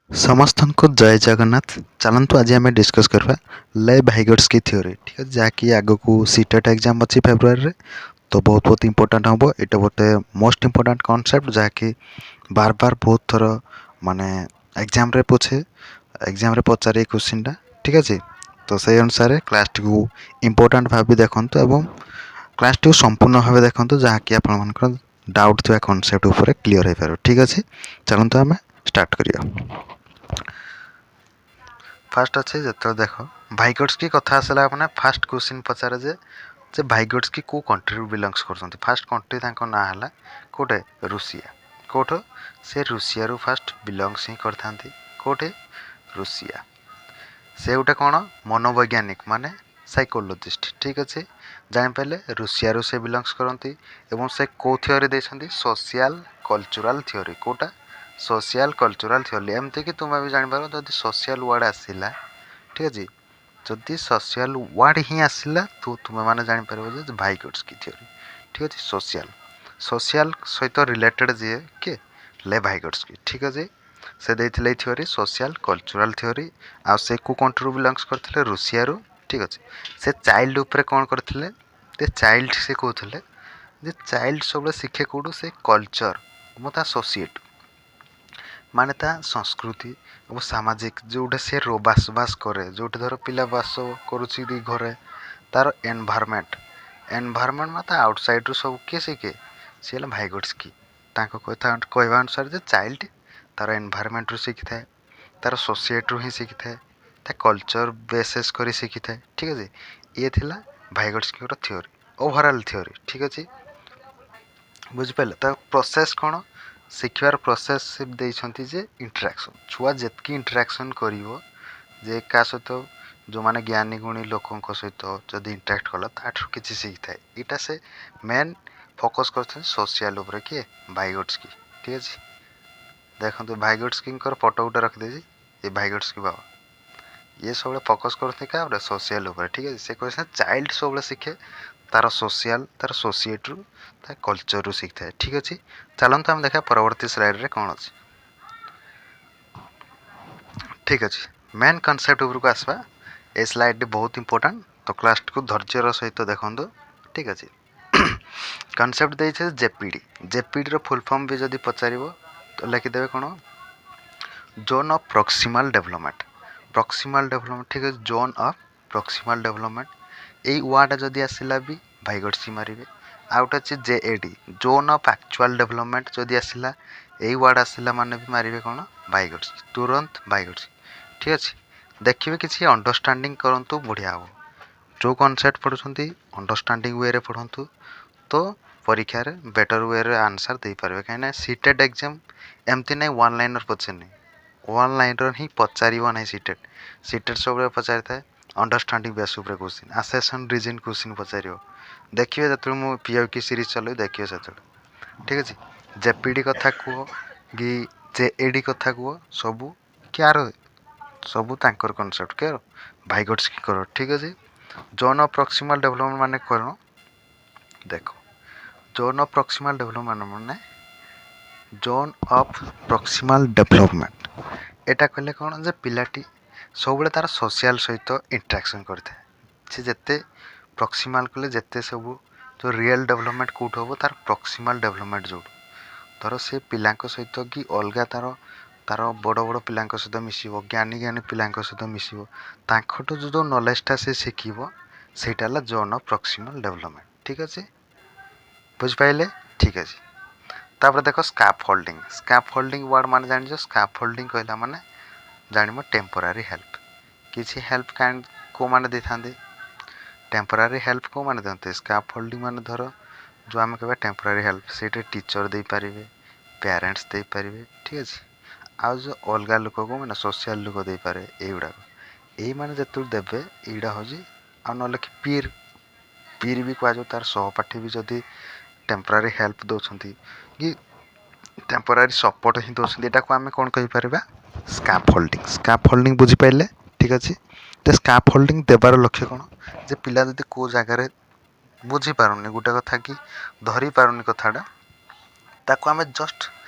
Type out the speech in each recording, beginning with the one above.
ସମସ୍ତଙ୍କୁ ଜୟ ଜଗନ୍ନାଥ। ଚାଲନ୍ତୁ ଆଜି ଆମେ ଡିସ୍କସ୍ କରିବା ଲେଭ୍-ଭାଇଗୋଟ୍ସ୍କି ଥିଓରି। ଠିକ୍ ଅଛି, ଯାହାକି ଆଗକୁ ସିଟେଟ୍ ଏକ୍ଜାମ୍ ଅଛି ଫେବୃଆରୀରେ, ତ ବହୁତ ଇମ୍ପୋର୍ଟାଣ୍ଟ ହେବ। ଏଇଟା ଗୋଟେ ମୋଷ୍ଟ ଇମ୍ପୋର୍ଟାଣ୍ଟ କନସେପ୍ଟ ଯାହାକି ବାର ବହୁତ ଥର ମାନେ ଏକ୍ଜାମ୍ରେ ପଚାରେ ଏଇ କ୍ୱେଶ୍ଚିନ୍ଟା। ଠିକ୍ ଅଛି, ତ ସେଇ ଅନୁସାରେ କ୍ଲାସ୍ଟିକୁ ଇମ୍ପୋର୍ଟାଣ୍ଟ ଭାବି ଦେଖନ୍ତୁ ଏବଂ କ୍ଲାସ୍ଟିକୁ ସମ୍ପୂର୍ଣ୍ଣ ଭାବେ ଦେଖନ୍ତୁ, ଯାହାକି ଆପଣମାନଙ୍କର ଡାଉଟ୍ ଥିବା କନସେପ୍ଟ ଉପରେ କ୍ଲିଅର୍ ହୋଇପାରିବ। ଠିକ୍ ଅଛି, ଚାଲନ୍ତୁ ଆମେ ଷ୍ଟାର୍ଟ କରିବା। ଫାର୍ଷ୍ଟ ଅଛି ଯେତେବେଳେ ଦେଖ ଭାଇଗୋଟ୍ସ୍କି କଥା ଆସିଲା ମାନେ ଫାର୍ଷ୍ଟ କ୍ୱେଶ୍ଚିନ୍ ପଚାରେ ଯେ ଭାଇଗୋଟ୍ସ୍କି କେଉଁ କଣ୍ଟ୍ରିରୁ ବିଲଙ୍ଗସ୍ କରୁଛନ୍ତି। ଫାର୍ଷ୍ଟ କଣ୍ଟ୍ରି ତାଙ୍କ ନାଁ ହେଲା କେଉଁଟେ ରୁଷିଆ। କେଉଁଠୁ ସେ ରୁଷିଆରୁ ଫାର୍ଷ୍ଟ ବିଲଙ୍ଗସ୍ ହିଁ କରିଥାନ୍ତି। କେଉଁଠି ରୁଷିଆ। ସେ ଗୋଟେ କ'ଣ ମନୋବୈଜ୍ଞାନିକ ମାନେ ସାଇକୋଲୋଜିଷ୍ଟ। ଠିକ୍ ଅଛି, ଜାଣିପାରିଲେ ରୁଷିଆରୁ ସେ ବିଲଙ୍ଗସ୍ କରନ୍ତି ଏବଂ ସେ କେଉଁ ଥିଓରି ଦେଇଛନ୍ତି ସୋସିଆଲ୍ କଲଚରାଲ୍ ଥିଓରି। କେଉଁଟା ସୋସିଆଲ୍ କଲଚରାଲ୍ ଥିଓରି। ଏମିତିକି ତୁମେ ବି ଜାଣିପାର ଯଦି ସୋସିଆଲ୍ ୱାର୍ଡ଼ ଆସିଲା, ଠିକ୍ ଅଛି, ଯଦି ସୋସିଆଲ୍ ୱାର୍ଡ଼ ହିଁ ଆସିଲା ତୁମେମାନେ ଜାଣିପାରିବ ଯେ ଭାଇଗୋଟ୍ସ୍କି ଥିଓରି। ଠିକ୍ ଅଛି, ସୋସିଆଲ୍ ସହିତ ରିଲେଟେଡ଼୍ ଯିଏ କିଏ ଲେଭ୍-ଭାଇଗୋଟ୍ସ୍କି। ଠିକ୍ ଅଛି, ସେ ଦେଇଥିଲେ ଏଇ ଥିଓରି ସୋସିଆଲ୍ କଲଚରାଲ୍ ଥିଓରି। ଆଉ ସେ କେଉଁ କଣ୍ଟ୍ରିରୁ ବିଲଙ୍ଗସ୍ କରିଥିଲେ ରୁଷିଆରୁ। ଠିକ୍ ଅଛି, ସେ ଚାଇଲ୍ଡ ଉପରେ କ'ଣ କରିଥିଲେ ଯେ ଚାଇଲ୍ଡ ସେ କହୁଥିଲେ ଯେ ଚାଇଲ୍ଡ ସବୁବେଳେ ଶିଖେ କେଉଁଠୁ ସେ କଲଚର୍ ଏବଂ ତା ସୋସିଏଟ୍ ମାନେ ତା ସଂସ୍କୃତି ଏବଂ ସାମାଜିକ ଯେଉଁଟା ସେ ବାସ କରେ, ଯେଉଁଠି ଧର ପିଲା ବାସ କରୁଛି ଘରେ ତାର ଏନଭାରମେଣ୍ଟ ମାନେ ତା ଆଉଟସାଇଡ଼ରୁ ସବୁ କିଏ ଶିଖେ ସିଏ ହେଲା ଭାଇଗୋଟ୍ସ୍କି। ତାଙ୍କ କହିବା ଅନୁସାରେ ଯେ ଚାଇଲ୍ଡ ତାର ଏନଭାରମେଣ୍ଟରୁ ଶିଖିଥାଏ, ତାର ସୋସିଏଟ୍ରୁ ହିଁ ଶିଖିଥାଏ, ତା କଲଚର ବେସେସ୍ କରି ଶିଖିଥାଏ। ଠିକ୍ ଅଛି, ଇଏ ଥିଲା ଭାଇଗୋଟ୍ସ୍କିଙ୍କର ଥିଓରି, ଓଭରାଲ୍ ଥିଓରି। ଠିକ୍ ଅଛି, ବୁଝିପାରିଲେ। ତା ପ୍ରୋସେସ୍ କ'ଣ ଶିଖିବାର ପ୍ରୋସେସ୍ ଦେଇଛନ୍ତି ଯେ ଇଣ୍ଟରାକ୍ସନ୍। ଛୁଆ ଯେତିକି ଇଣ୍ଟରାକ୍ସନ୍ କରିବ ଯେ କାହା ସହିତ ଯେଉଁମାନେ ଜ୍ଞାନୀ ଗୁଣୀ ଲୋକଙ୍କ ସହିତ ଯଦି ଇଣ୍ଟରାକ୍ଟ କଲା ତାଠାରୁ କିଛି ଶିଖିଥାଏ। ଏଇଟା ସେ ମେନ୍ ଫୋକସ୍ କରୁଛନ୍ତି ସୋସିଆଲ୍ ଉପରେ। କିଏ ଭାଇଗୋଟ୍ସ୍କି। ଠିକ୍ ଅଛି, ଦେଖନ୍ତୁ ଭାଇଗୋଟ୍ସ୍କିଙ୍କର ଫଟୋ ଗୋଟେ ରଖିଦେଇଛି, ଏ ଭାଇଗୋଟ୍ସ୍କି ବାବା। ଇଏ ସବୁବେଳେ ଫୋକସ୍ କରୁଛନ୍ତି କାହା ଉପରେ ସୋସିଆଲ୍ ଉପରେ। ଠିକ୍ ଅଛି, ସେ କହିଛନ୍ତି ଚାଇଲ୍ଡ ସବୁବେଳେ ଶିଖେ ତାର ସୋସିଆଲ୍ ତାର ସୋସିଏଟ୍ରୁ ତା କଲଚରରୁ ଶିଖିଥାଏ। ଠିକ୍ ଅଛି, ଚାଲନ୍ତୁ ଆମେ ଦେଖିବା ପରବର୍ତ୍ତୀ ସ୍ଲାଇଡ଼୍ରେ କ'ଣ ଅଛି। ଠିକ୍ ଅଛି, ମେନ୍ କନସେପ୍ଟ ଉପରକୁ ଆସିବା। ଏ ସ୍ଲାଇଡ଼୍ଟି ବହୁତ ଇମ୍ପୋର୍ଟାଣ୍ଟ, ତ କ୍ଲାସ୍ଟିକୁ ଧୈର୍ଯ୍ୟର ସହିତ ଦେଖନ୍ତୁ। ଠିକ୍ ଅଛି, କନସେପ୍ଟ ଦେଇছে ଜେପିଡ଼ିର ଫୁଲ୍ ଫର୍ମ ବି ଯଦି ପଚାରିବ ତ ଲେଖିଦେବେ କ'ଣ ଜୋନ୍ ଅଫ୍ ପ୍ରକ୍ସିମାଲ୍ ଡେଭଲପମେଣ୍ଟ। ଠିକ୍ ଅଛି, ଜୋନ୍ ଅଫ୍ ପ୍ରକ୍ସିମାଲ୍ ଡେଭଲପମେଣ୍ଟ। ଏଇ ୱାର୍ଡ଼ଟା ଯଦି ଆସିଲା ବି ଭାଇଗୋଟ୍ସ୍କି ମାରିବେ। ଆଉ ଗୋଟେ ଅଛି JAD zone of actual development. ଯଦି ଆସିଲା ଏଇ ୱାର୍ଡ଼ ଆସିଲା ମାନେ ବି ମାରିବେ କ'ଣ ଭାଇଗୋଟ୍ସ୍କି, ତୁରନ୍ତ ଭାଇଗୋଟ୍ସ୍କି। ଠିକ୍ ଅଛି, ଦେଖିବେ କିଛି ଅଣ୍ଡରଷ୍ଟାଣ୍ଡିଂ କରନ୍ତୁ, ବଢ଼ିଆ ହେବ। ଯେଉଁ କନସେପ୍ଟ ପଢ଼ୁଛନ୍ତି ଅଣ୍ଡରଷ୍ଟାଣ୍ଡିଂ ୱେରେ ପଢ଼ନ୍ତୁ, ତ ପରୀକ୍ଷାରେ ବେଟର୍ ୱେରେ ଆନ୍ସର୍ ଦେଇପାରିବେ। କାହିଁକିନା ସିଟେଟ୍ ଏକ୍ଜାମ୍ ଏମିତି ନାହିଁ ୱାନ୍ ଲାଇନର୍ ପଚାରିନି, ୱାନ୍ ଲାଇନର୍ ହିଁ ପଚାରିବ ନାହିଁ। ସିଟେଟ୍ ସବୁବେଳେ ପଚାରିଥାଏ ଅଣ୍ଡରଷ୍ଟାଣ୍ଡିଂ ବେସ୍ ଉପରେ କ୍ୱେଶ୍ଚିନ୍, ଆସେସନ୍ ରିଜିନ୍ କ୍ୱେଶ୍ଚିନ୍ ପଚାରିବ। ଦେଖିବେ ଯେତେବେଳେ ମୁଁ POQ ସିରିଜ୍ ଚଲେଇବି ଦେଖିବେ ସେତେବେଳେ। ଠିକ୍ ଅଛି, JPD କଥା କୁହ କି JAD କଥା କୁହ, ସବୁ କିଆର ସବୁ ତାଙ୍କର କନସେପ୍ଟ କିଆର ଭାଇଗୋଟ୍ସ୍କିଙ୍କର। ଠିକ୍ ଅଛି, ଜୋନ୍ ଅଫ୍ ପ୍ରକ୍ସିମାଲ୍ ଡେଭଲପମେଣ୍ଟ ମାନେ କ'ଣ ଦେଖ, ଜୋନ୍ ଅଫ୍ ପ୍ରକ୍ସିମାଲ୍ ଡେଭଲପମେଣ୍ଟ ମାନେ ଜୋନ୍ ଅଫ୍ ପ୍ରକ୍ସିମାଲ୍ ଡେଭଲପମେଣ୍ଟ ଏଇଟା କହିଲେ କ'ଣ ଯେ ପିଲାଟି ସବୁବେଳେ ତାର ସୋସିଆଲ୍ ସହିତ ଇଣ୍ଟରାକ୍ସନ୍ କରିଥାଏ। ସେ ଯେତେ ପ୍ରକ୍ସିମାଲ୍ କଲେ ଯେତେ ସବୁ ଯେଉଁ ରିଏଲ୍ ଡେଭଲପମେଣ୍ଟ କେଉଁଠୁ ହେବ ତାର ପ୍ରକ୍ସିମାଲ୍ ଡେଭଲପମେଣ୍ଟ ଯେଉଁଠୁ ଧର ସେ ପିଲାଙ୍କ ସହିତ କି ଅଲଗା ତାର ବଡ଼ ବଡ଼ ପିଲାଙ୍କ ସହିତ ମିଶିବ, ଜ୍ଞାନୀ ପିଲାଙ୍କ ସହିତ ମିଶିବ, ତାଙ୍କଠୁ ଯେଉଁ ନଲେଜଟା ସେ ଶିଖିବ ସେଇଟା ହେଲା ଜୋନ୍ ଅଫ୍ ପ୍ରକ୍ସିମାଲ୍ ଡେଭଲପମେଣ୍ଟ। ଠିକ୍ ଅଛି, ବୁଝିପାରିଲେ। ଠିକ୍ ଅଛି, ତାପରେ ଦେଖ ସ୍କାଫୋଲ୍ଡିଂ ୱାର୍ଡ଼ ମାନେ ଜାଣିଛ। ସ୍କାଫୋଲ୍ଡିଂ କହିଲା ମାନେ ଜାଣିବ ଟେମ୍ପୋରାରୀ ହେଲ୍ପ। କିଛି ହେଲ୍ପ କେଉଁମାନେ ଦେଇଥାନ୍ତି, ଟେମ୍ପୋରାରୀ ହେଲ୍ପ କେଉଁମାନେ ଦିଅନ୍ତି ସ୍କାଫୋଲ୍ଡିଂ ମାନେ ଧର ଯେଉଁ ଆମେ କହିବା ଟେମ୍ପୋରାରୀ ହେଲ୍ପ ସେଇଟା ଟିଚର୍ ଦେଇପାରିବେ, ପ୍ୟାରେଣ୍ଟସ୍ ଦେଇପାରିବେ। ଠିକ୍ ଅଛି, ଆଉ ଯେଉଁ ଅଲଗା ଲୋକ କେଉଁମାନେ ସୋସିଆଲ୍ ଲୋକ ଦେଇପାରିବେ। ଏଇମାନେ ଯେତେବେଳେ ଦେବେ ଏଇଟା ହେଉଛି, ଆଉ ନହେଲେ କି ପିର୍ ବି କୁହାଯାଉ, ତାର ସହପାଠୀ ବି ଯଦି ଟେମ୍ପୋରାରୀ ହେଲ୍ପ ଦେଉଛନ୍ତି କି ଟେମ୍ପୋରାରୀ ସପୋର୍ଟ ହିଁ ଦେଉଛନ୍ତି, ଏଇଟାକୁ ଆମେ କ'ଣ କହିପାରିବା ସ୍କାଫୋଲ୍ଡିଂ। ବୁଝିପାରିଲେ। ଠିକ୍ ଅଛି, ତ ସ୍କାଫୋଲ୍ଡିଂ ଦେବାର ଲକ୍ଷ୍ୟ କ'ଣ ଯେ ପିଲା ଯଦି କେଉଁ ଜାଗାରେ ବୁଝିପାରୁନି ଗୋଟେ କଥା କି ଧରିପାରୁନି କଥାଟା, ତାକୁ ଆମେ ଜଷ୍ଟ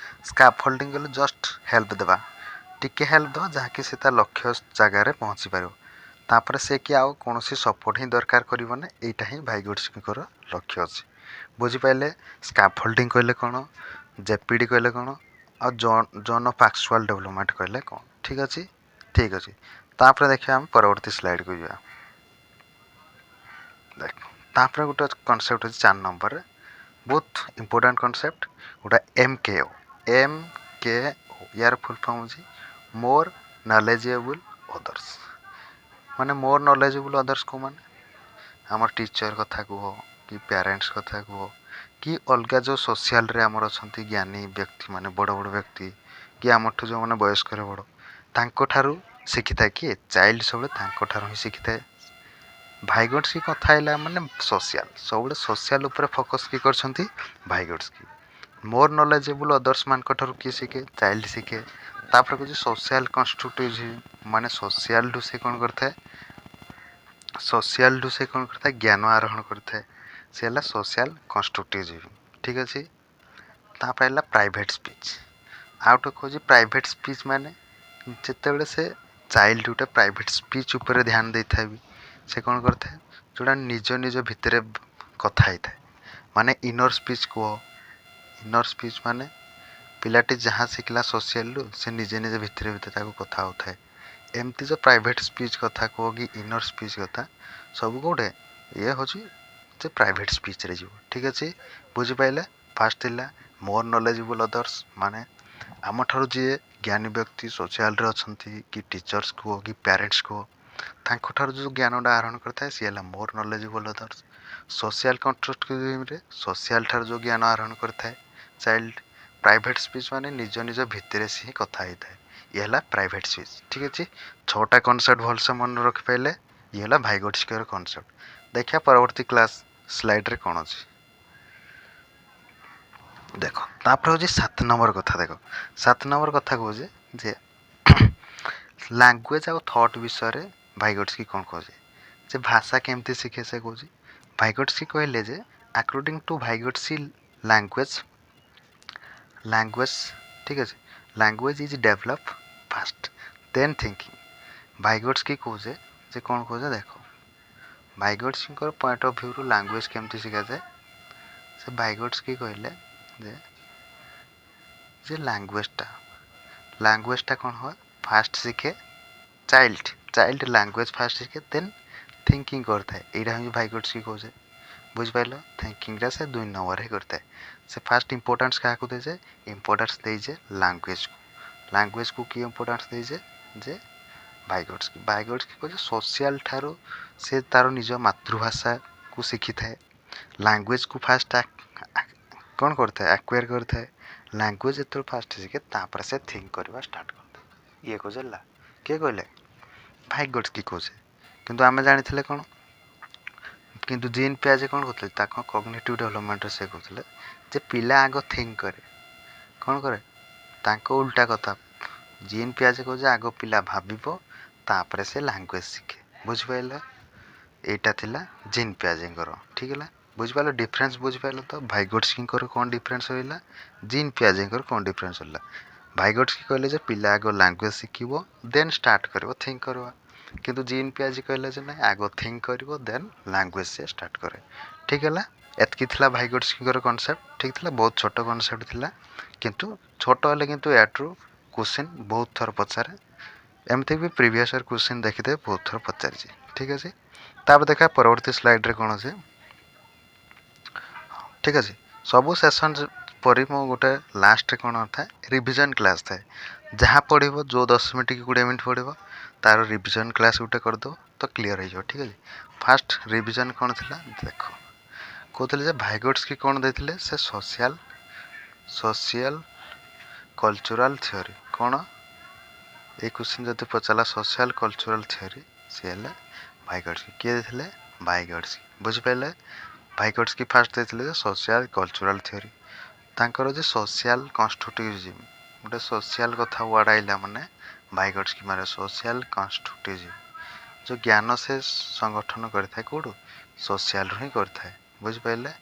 ସ୍କାଫୋଲ୍ଡିଂ କଲେ ଜଷ୍ଟ ହେଲ୍ପ ଦେବା। ଟିକେ ହେଲ୍ପ ଦେବ ଯାହାକି ସେ ତା ଲକ୍ଷ୍ୟ ଜାଗାରେ ପହଞ୍ଚିପାରିବ। ତାପରେ ସେ କି ଆଉ କୌଣସି ସପୋର୍ଟ ହିଁ ଦରକାର କରିବନି। ଏଇଟା ହିଁ ଭାଇଗୋଟ୍ସ୍କିଙ୍କର ଲକ୍ଷ୍ୟ ଅଛି। ବୁଝିପାରିଲେ? ସ୍କାଫୋଲ୍ଡିଂ କହିଲେ କ'ଣ, ଜେପିଡ଼ି କହିଲେ କ'ଣ, ଆଉ ଜୋନ୍ ଅଫ୍ ଆକ୍ଚୁଆଲ୍ ଡେଭଲପମେଣ୍ଟ କହିଲେ କ'ଣ। ଠିକ୍ ଅଛି, ଠିକ୍ ଅଛି। ତାପରେ ଦେଖିବା ଆମେ ପରବର୍ତ୍ତୀ ସ୍ଲାଇଡ଼କୁ ଯିବା। ଦେଖ ତାପରେ ଗୋଟେ କନସେପ୍ଟ ଅଛି 4 ନମ୍ବରରେ, ବହୁତ ଇମ୍ପୋର୍ଟାଣ୍ଟ କନସେପ୍ଟ, ଗୋଟେ MKO। ୟାର ଫୁଲ୍ ଫର୍ମ ହେଉଛି ମୋର୍ ନଲେଜେବୁଲ୍ ଅଦର୍ସ। ମାନେ ମୋର୍ ନଲେଜେବୁଲ୍ ଅଦର୍ସ କେଉଁମାନେ, ଆମର ଟିଚର୍ କଥା କୁହ କି ପ୍ୟାରେଣ୍ଟସ୍ କଥା କୁହ କି ଅଲଗା ଯେଉଁ ସୋସିଆଲରେ ଆମର ଅଛନ୍ତି ଜ୍ଞାନୀ ବ୍ୟକ୍ତି, ମାନେ ବଡ଼ ବଡ଼ ବ୍ୟକ୍ତି କି ଆମଠୁ ଯେଉଁମାନେ ବୟସ୍କରେ ବଡ଼, ତାଙ୍କଠାରୁ ଶିଖିଥାଏ। କିଏ? ଚାଇଲ୍ଡ ସବୁବେଳେ ତାଙ୍କଠାରୁ ହିଁ ଶିଖିଥାଏ। ଭାଇଗୋଟ୍ସ୍କି କଥା ହେଲା ମାନେ ସୋସିଆଲ, ସବୁବେଳେ ସୋସିଆଲ ଉପରେ ଫୋକସ୍ କିଏ କରିଛନ୍ତି? ଭାଇଗୋଟ୍ସ୍କି। ମୋର୍ ନଲେଜେବୁଲ୍ ଅଦର୍ସ ମାନଙ୍କଠାରୁ କିଏ ଶିଖେ? ଚାଇଲ୍ଡ ଶିଖେ। ତାପରେ କହୁଛି ସୋସିଆଲ କନଷ୍ଟ୍ରକ୍ଟିଭିଜମ୍, ମାନେ ସୋସିଆଲଠୁ ସେ କ'ଣ କରିଥାଏ? ଜ୍ଞାନ ଆରୋହଣ କରିଥାଏ। ସେ ହେଲା ସୋସିଆଲ କନଷ୍ଟ୍ରକ୍ଟିଭିଜମ୍। ଠିକ୍ ଅଛି। ତାପରେ ହେଲା ପ୍ରାଇଭେଟ୍ ସ୍ପିଚ୍। ଆଉ ଗୋଟେ କହୁଛି ପ୍ରାଇଭେଟ୍ ସ୍ପିଚ୍ ମାନେ ଯେତେବେଳେ ସେ ଚାଇଲ୍ଡ ଗୋଟେ ପ୍ରାଇଭେଟ୍ ସ୍ପିଚ୍ ଉପରେ ଧ୍ୟାନ ଦେଇଥାଏ ବି, ସେ କ'ଣ କରିଥାଏ? ଯେଉଁଟା ନିଜ ଭିତରେ କଥା ହେଇଥାଏ। ମାନେ ଇନର୍ ସ୍ପିଚ୍ କୁହ। ଇନର୍ ସ୍ପିଚ୍ ମାନେ ପିଲାଟି ଯାହା ଶିଖିଲା ସୋସିଆଲରୁ ସେ ନିଜେ ଭିତରେ ତାକୁ କଥା ହେଉଥାଏ। ଏମିତି ଯେଉଁ ପ୍ରାଇଭେଟ୍ ସ୍ପିଚ୍ କଥା କୁହ କି ଇନର୍ ସ୍ପିଚ୍ କଥା, ସବୁ ଗୋଟେ ଇଏ ହେଉଛି ଯେ ପ୍ରାଇଭେଟ୍ ସ୍ପିଚ୍ରେ ଯିବ। ଠିକ୍ ଅଛି, ବୁଝିପାରିଲେ? ଫାର୍ଷ୍ଟ ଥିଲା ମୋର୍ ନଲେଜେବୁଲ୍ ଅଦର୍ସ, ମାନେ ଆମଠାରୁ ଯିଏ ଜ୍ଞାନୀ ବ୍ୟକ୍ତି ସୋସିଆଲରେ ଅଛନ୍ତି କି ଟିଚର୍ସ କୁହ କି ପ୍ୟାରେଣ୍ଟସ୍ କୁହ, ତାଙ୍କଠାରୁ ଯେଉଁ ଜ୍ଞାନଟା ଆହରଣ କରିଥାଏ ସିଏ ହେଲା ମୋର୍ ନଲେଜେବୁଲ୍ ଅଦର୍ସ। ସୋସିଆଲ କନଷ୍ଟ୍ରକ୍ଟିଭିଜମ୍ରେ ସୋସିଆଲ ଠାରୁ ଯେଉଁ ଜ୍ଞାନ ଆହରଣ କରିଥାଏ ଚାଇଲ୍ଡ। ପ୍ରାଇଭେଟ୍ ସ୍ପିଚ୍ ମାନେ ନିଜ ଭିତରେ ସେ ହିଁ କଥା ହେଇଥାଏ। ଇଏ ହେଲା ପ୍ରାଇଭେଟ୍ ସ୍ପିଚ୍। ଠିକ୍ ଅଛି, 6ଟା କନସେପ୍ଟ ଭଲସେ ମନେ ରଖିପାରିଲେ ଇଏ ହେଲା ଭାଇଗୋଟ୍ସ୍କିର କନସେପ୍ଟ। ଦେଖିବା ପରବର୍ତ୍ତୀ କ୍ଲାସ୍ ସ୍ଲାଇଡ଼ରେ କ'ଣ ଅଛି। ଦେଖ ତାପରେ ହେଉଛି 7 ନମ୍ବର କଥା। ଦେଖ 7 ନମ୍ବର କଥା କହୁଛେ ଯେ ଲାଙ୍ଗୁଏଜ୍ ଆଉ ଥଟ୍ ବିଷୟରେ ଭାଇଗୋଟ୍ସ୍କି କ'ଣ କହୁଛି, ଯେ ଭାଷା କେମିତି ଶିଖେ ସେ କହୁଛି। ଭାଇଗୋଟ୍ସ୍କି କହିଲେ ଯେ ଆକର୍ଡିଂ ଟୁ ଭାଇଗୋଟ୍ସ୍କି ଲାଙ୍ଗୁଏଜ୍ ଠିକ୍ ଅଛି, language is develop fast than thinking. Vygotsky କହୁଛେ ଯେ କ'ଣ କହୁଛେ, ଦେଖ ଭାଇଗୋଟ୍ସ୍କିଙ୍କର ପଏଣ୍ଟ ଅଫ୍ ଭ୍ୟୁରୁ ଲାଙ୍ଗୁଏଜ୍ କେମିତି ଶିଖାଯାଏ। ସେ ଭାଇଗୋଟ୍ସ୍କି କହିଲେ ଯେ ଲାଙ୍ଗୁଏଜଟା କ'ଣ ହୁଏ, ଫାଷ୍ଟ ଶିଖେ ଚାଇଲ୍ଡ ଲାଙ୍ଗୁଏଜ୍ ଫାଷ୍ଟ ଶିଖେ ଦେନ୍ ଥିଙ୍କିଂ କରିଥାଏ। ଏଇଟା ହେଉଛି ଭାଇଗୋଟ୍ସ୍କି କହୁଛେ। ବୁଝିପାରିଲ? ଥିଙ୍କିଂଟା ସେ 2 ନମ୍ବରରେ କରିଥାଏ। ସେ ଫାଷ୍ଟ ଇମ୍ପୋର୍ଟାନ୍ସ କାହାକୁ ଦେଇଛେ? ଇମ୍ପୋର୍ଟାନ୍ସ ଦେଇଛେ ଲାଙ୍ଗୁଏଜକୁ କି ଇମ୍ପୋର୍ଟାନ୍ସ ଦେଇଛେ? ଯେ ଭାଇଗୋଟ୍ସ୍କି କହୁଛେ ସୋସିଆଲ ଠାରୁ ସେ ତାର ନିଜ ମାତୃଭାଷାକୁ ଶିଖିଥାଏ। ଲାଙ୍ଗୁଏଜକୁ ଫାଷ୍ଟ କ'ଣ କରିଥାଏ? ଆକ୍ୱାର କରିଥାଏ। ଲାଙ୍ଗୁଏଜ୍ ଯେତେବେଳେ ଫାଷ୍ଟ ଶିଖେ ତାପରେ ସେ ଥିଙ୍କ କରିବା ଷ୍ଟାର୍ଟ କରିଥାଏ। ଇଏ କହୁଛେ ହେଲା, କିଏ କହିଲେ? ଭାଇଗୋଟ୍ସ୍କି କହୁଛେ। କିନ୍ତୁ ଆମେ ଜାଣିଥିଲେ କ'ଣ, କିନ୍ତୁ ଜିନ୍ ପିଆଜେ କ'ଣ କହୁଥିଲେ, ତାଙ୍କ କଗ୍ନିଟିଭ୍ ଡେଭଲପମେଣ୍ଟରେ ସେ କହୁଥିଲେ ଯେ ପିଲା ଆଗ ଥିଙ୍କ କରେ। କ'ଣ କରେ? ତାଙ୍କ ଉଲ୍ଟା କଥା। ଜିନ୍ ପିଆଜେ କହୁଛେ ଆଗ ପିଲା ଭାବିବ ତାପରେ ସେ ଲାଙ୍ଗୁଏଜ୍ ଶିଖେ। ବୁଝିପାରିଲେ? ଏଇଟା ଥିଲା ଜିନ୍ ପିଆଜେଙ୍କର। ଠିକ୍ ହେଲା, ବୁଝିପାରିଲ ଡିଫରେନ୍ସ? ବୁଝିପାରିଲ ତ ଭାଇଗୋଟ୍ସ୍କିଙ୍କର କ'ଣ ଡିଫରେନ୍ସ ରହିଲା, ଜିନ୍ ପିଆଜେଙ୍କର କ'ଣ ଡିଫରେନ୍ସ ରହିଲା। ଭାଇଗୋଟ୍ସ୍କି କହିଲେ ଯେ ପିଲା ଆଗ ଲାଙ୍ଗୁଏଜ୍ ଶିଖିବ ଦେନ୍ ଷ୍ଟାର୍ଟ କରିବ ଥିଙ୍କ କରିବା। କିନ୍ତୁ ଜିନ୍ ପିଆଜେ କହିଲେ ଯେ ନାଇଁ, ଆଗ ଥିଙ୍କ କରିବ ଦେନ୍ ଲାଙ୍ଗୁଏଜ୍ ସେ ଷ୍ଟାର୍ଟ କରେ। ଠିକ୍ ହେଲା, ଏତିକି ଥିଲା ଭାଇଗୋଟ୍ସ୍କିଙ୍କର କନସେପ୍ଟ। ଠିକ୍ ଥିଲା, ବହୁତ ଛୋଟ କନସେପ୍ଟ ଥିଲା, କିନ୍ତୁ ଛୋଟ ହେଲେ କିନ୍ତୁ ୟାଠୁ କ୍ୱେଶ୍ଚିନ୍ ବହୁତ ଥର ପଚାରେ। ଏମିତି ବି ପ୍ରିଭିୟସ୍ ଇୟର୍ କ୍ୱେଶ୍ଚିନ୍ ଦେଖିଦେବେ, ବହୁତ ଥର ପଚାରିଛି। ଠିକ୍ ଅଛି, ତାପରେ ଦେଖିବା ପରବର୍ତ୍ତୀ ସ୍ଲାଇଡ଼ରେ କ'ଣ ଅଛି। ଠିକ୍ ଅଛି, ସବୁ ସେସନ୍ ପରି ମୁଁ ଗୋଟେ ଲାଷ୍ଟରେ କ'ଣ ଥାଏ, ରିଭିଜନ୍ କ୍ଲାସ୍ ଥାଏ। ଯାହା ପଢ଼ିବ ଯେଉଁ 10 ମିନିଟ୍ କି 20 ମିନିଟ୍ ପଢ଼ିବ ତାର ରିଭିଜନ୍ କ୍ଲାସ୍ ଗୋଟେ କରିଦେବ ତ କ୍ଲିୟର୍ ହେଇଯିବ। ଠିକ୍ ଅଛି, ଫାଷ୍ଟ ରିଭିଜନ୍ କ'ଣ ଥିଲା ଦେଖ। କହୁଥିଲେ ଯେ ଭାଇଗୋଟ୍ସ୍କି କ'ଣ ଦେଇଥିଲେ, ସେ ସୋସିଆଲ କଲଚରାଲ୍ ଥିଓରି। କ'ଣ ଏଇ କ୍ୱେଶ୍ଚିନ୍ ଯଦି ପଚାରିଲା ସୋସିଆଲ କଲଚରାଲ୍ ଥିଓରି, ସେ ହେଲେ ଭାଇଗୋଟ୍ସ୍କି। କିଏ ଦେଇଥିଲେ? ଭାଇଗୋଟ୍ସ୍କି। ବୁଝିପାରିଲେ? ଭାଇଗୋଟ୍ସ୍କି ଫାଷ୍ଟ ଦେଇଥିଲେ ଯେ ସୋସିଆଲ କଲଚରାଲ୍ ଥିଓରି। ତାଙ୍କର ଯେ ସୋସିଆଲ କନଷ୍ଟ୍ରକ୍ଟିଭିଜମ୍, ଗୋଟେ ସୋସିଆଲ କଥା ୱାର୍ଡ଼ ଆଇଲା ମାନେ ଭାଇଗୋଟ୍ସ୍କି ମାନେ ସୋସିଆଲ କନଷ୍ଟ୍ରକ୍ଟିଭିଜମ୍, ଯେଉଁ ଜ୍ଞାନ ସେ ସଂଗଠନ କରିଥାଏ କେଉଁଠୁ? ସୋସିଆଲରୁ ହିଁ କରିଥାଏ। ବୁଝିପାରିଲେ?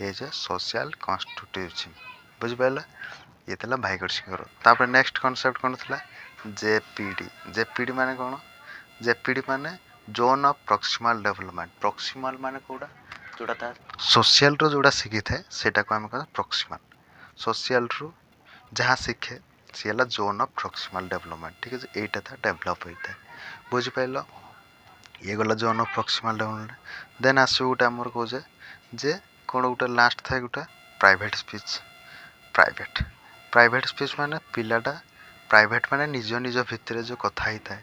ଏ ଯେ ସୋସିଆଲ କନଷ୍ଟ୍ରକ୍ଟିଭିଜମ୍। ବୁଝିପାରିଲେ? ଇଏ ଥିଲା ଭାଇଗୋଟ୍ସ୍କିଙ୍କର। ତାପରେ ନେକ୍ସଟ କନସେପ୍ଟ କ'ଣ ଥିଲା? जेपीडी जेपीडी माने कौन जेपीडी माने zone of proximal development proximal माने कोड़ा जोड़ा था सोशल रो जोड़ा शिखी थे सेटा को हम कहता प्रॉक्सिमल सोशल रो जहाँ शिखे सी है जोन ऑफ प्रॉक्सिमल डेवलपमेंट ठीक है एटा था डेवलप होता है बुझी पाइल ये गला जोन ऑफ प्रॉक्सिमल डेवलपमेंट देन आसो गोटे आमर कहे जे कौन गोटे लास्ट थाए गोटे प्राइवेट स्पीच प्राइवेट स्पीच माने पिलाटा प्राइवेट माने निज निज भितर जो कथा ही थाए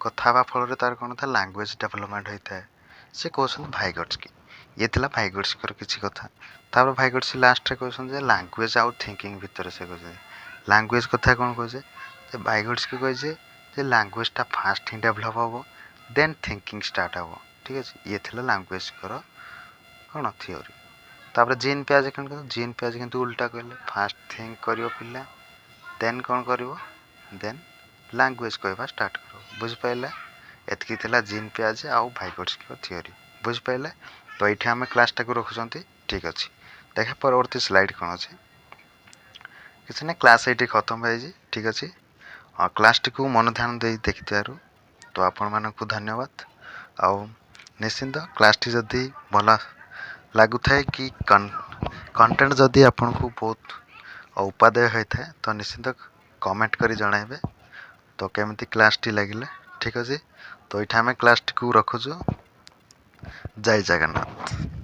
कथा हवा फल तार कौन था लैंग्वेज डेवलपमेंट होता है से कहते भाइगट्सकी ये थिला भाइगट्सकर किसी कथा तापर भाइगट्स लास्ट कहते लैंग्वेज आउ थिंकिंग भितर से कहते लैंग्वेज कथा कौन कहे भाइगट्सकी कहे लैंग्वेजटा फास्ट ही डेभलप हम देन थिंकिंग स्टार्ट हम ठीक है ये थिला लैंग्वेज कर कौन थियोरी तापर जीन पियाज कौन कहते जीन पियाज किंतु उल्टा कहले फास्ट थिंक करियो पिला देन कौन करिवो देन लैंग्वेज कहवा स्टार्ट कर बुझिपारे एतकी थिला जीन पियाज आउ भाइगट्सकी थियोरी बुझिपारे तो ये आम क्लासटा को रखुंट ठीक अच्छे देखा परवर्ती स्लाइड कौन अच्छे किसी ना क्लास ये खत्म हो ठीक अच्छे क्लास टी को मन ध्यान दे देखि तो आपण मानक धन्यवाद आउ निश्चिंत क्लास टी जदि भल लगु थाए कि कंटेंट जदि आपन को बहुत उपादेय होता है तो निश्चिंत कमेंट करी जणाइबे तो केमती क्लास टी लगिले ठीक अच्छे तो ये आम क्लास टी को रखुचु जय जगन्नाथ।